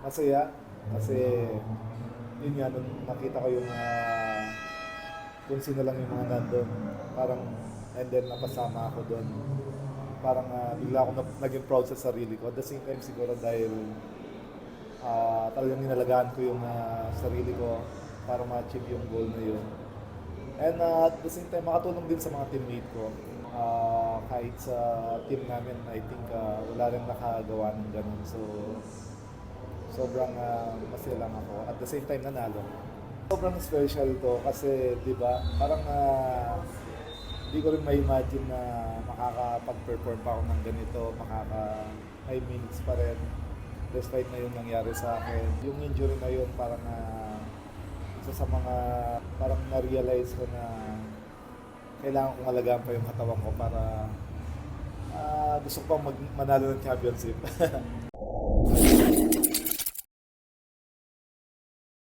Masaya kasi yun nga, nung nakita ko yung kung sino lang yung mga nandun, parang, and then napasama ako doon. Parang bigla ako naging proud sa sarili ko. At the same time siguro dahil talagang ninalagaan ko yung sarili ko para ma-achieve yung goal na yun. And at the same time, makatulong din sa mga teammate ko. Kahit sa team namin, I think wala rin nakagawa ng ganun. So, sobrang masaya lang ako. At the same time, nanalo. Sobrang special to kasi, di ba, parang hindi ko rin ma-imagine na makakapag-perform pa ako ng ganito, may minutes pa rin despite na yung nangyari sa akin. Yung injury na yun, parang isa sa mga, parang na-realize ko na kailangan kong alagaan pa yung katawan ko para gusto ko pang manalo ng championship.